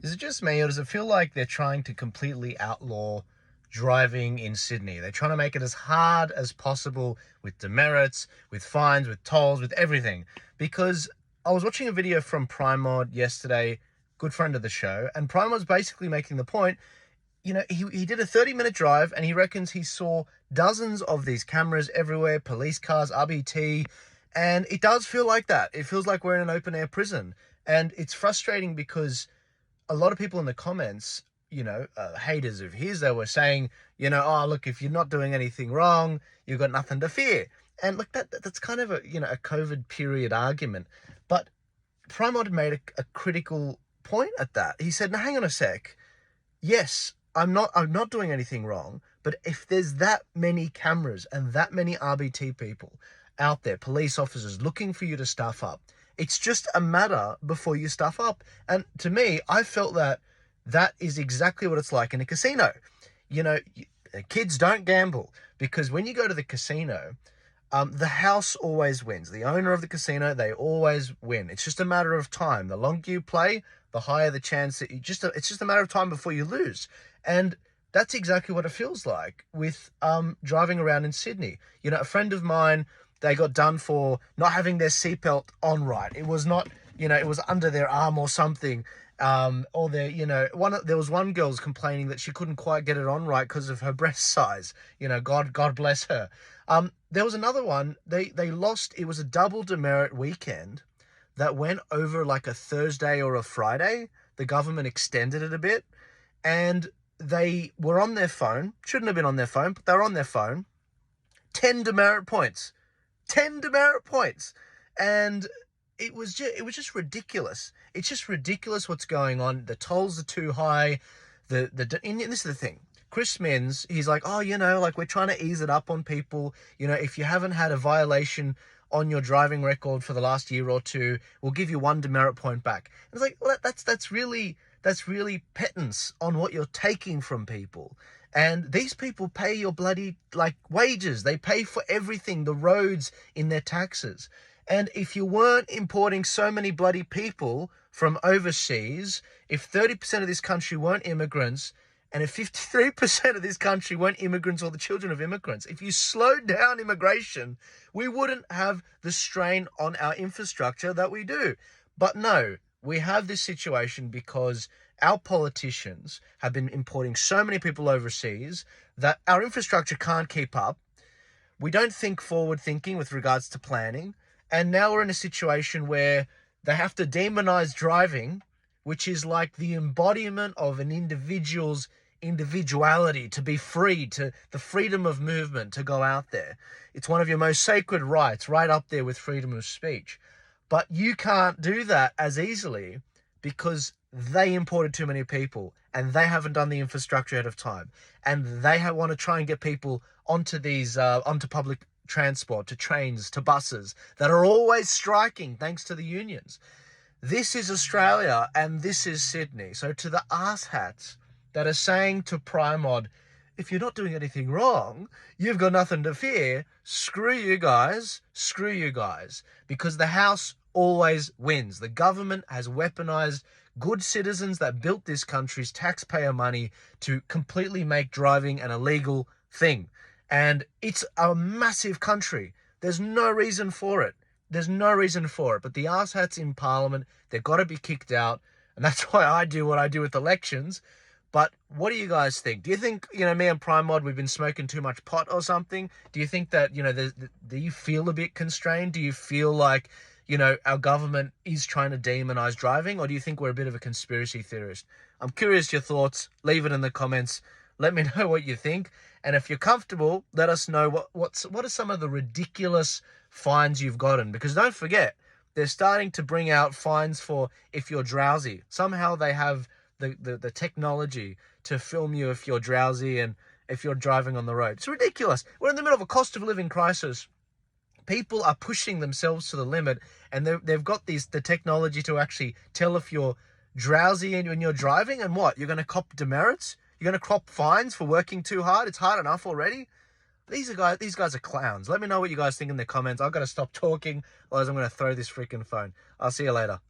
Is it just me, or does it feel like they're trying to completely outlaw driving in Sydney? They're trying to make it as hard as possible with demerits, with fines, with tolls, with everything. Because I was watching a video from Primod yesterday, good friend of the show, and Primod's basically making the point, he did a 30-minute drive and he reckons he saw dozens of these cameras everywhere, police cars, RBT, and it does feel like that. It feels like we're in an open-air prison. And it's frustrating because a lot of people in the comments, haters of his, they were saying, oh, look, if you're not doing anything wrong, you've got nothing to fear. And look, that's kind of a COVID period argument. But Primod made a critical point at that. He said, now hang on a sec. Yes, I'm not doing anything wrong, but if there's that many cameras and that many RBT people out there, police officers looking for you to stuff up, it's just a matter before you stuff up. And to me, I felt that is exactly what it's like in a casino. Kids don't gamble, because when you go to the casino, the house always wins. The owner of the casino, they always win. It's just a matter of time. The longer you play, the higher the chance that it's just a matter of time before you lose. And that's exactly what it feels like with driving around in Sydney. A friend of mine, they got done for not having their seatbelt on right. It was not, it was under their arm or something. Or there was one girl complaining that she couldn't quite get it on right because of her breast size. God bless her. There was another one, they lost, it was a double demerit weekend that went over like a Thursday or a Friday. The government extended it a bit, and they were on their phone. Shouldn't have been on their phone, but they were on their phone. 10 demerit points. 10 demerit points. And it was just ridiculous. It's just ridiculous what's going on. The tolls are too high. And this is the thing. Chris Minns, he's like, oh, we're trying to ease it up on people. If you haven't had a violation on your driving record for the last year or two, we'll give you 1 demerit point back. And it's like, well, that's really pittance on what you're taking from people. And these people pay your bloody wages. They pay for everything, the roads, in their taxes. And if you weren't importing so many bloody people from overseas, if 30% of this country weren't immigrants, and if 53% of this country weren't immigrants or the children of immigrants, if you slowed down immigration, we wouldn't have the strain on our infrastructure that we do. But no, we have this situation because our politicians have been importing so many people overseas that our infrastructure can't keep up. We don't think forward thinking with regards to planning. And now we're in a situation where they have to demonize driving, which is like the embodiment of an individual's individuality, to be free, to the freedom of movement, to go out there. It's one of your most sacred rights, right up there with freedom of speech. But you can't do that as easily because they imported too many people and they haven't done the infrastructure ahead of time. And they want to try and get people onto onto public transport, to trains, to buses that are always striking thanks to the unions. This is Australia and this is Sydney. So to the arse-hats that are saying to Primod, if you're not doing anything wrong, you've got nothing to fear, screw you guys, because the house always wins. The government has weaponized good citizens that built this country's taxpayer money to completely make driving an illegal thing. And it's a massive country. There's no reason for it. But the arse-hats in Parliament, they've got to be kicked out. And that's why I do what I do with elections. But what do you guys think? Do you think, me and Primod, we've been smoking too much pot or something? Do you think that, do you feel a bit constrained? Do you feel like, our government is trying to demonize driving? Or do you think we're a bit of a conspiracy theorist? I'm curious your thoughts. Leave it in the comments. Let me know what you think. And if you're comfortable, let us know what are some of the ridiculous fines you've gotten. Because don't forget, they're starting to bring out fines for if you're drowsy. Somehow they have the technology to film you if you're drowsy and if you're driving on the road. It's ridiculous. We're in the middle of a cost of living crisis. People are pushing themselves to the limit, and they've got the technology to actually tell if you're drowsy when you're driving. And what? You're going to cop demerits? You're going to cop fines for working too hard? It's hard enough already. These guys are clowns. Let me know what you guys think in the comments. I've got to stop talking, otherwise I'm going to throw this freaking phone. I'll see you later.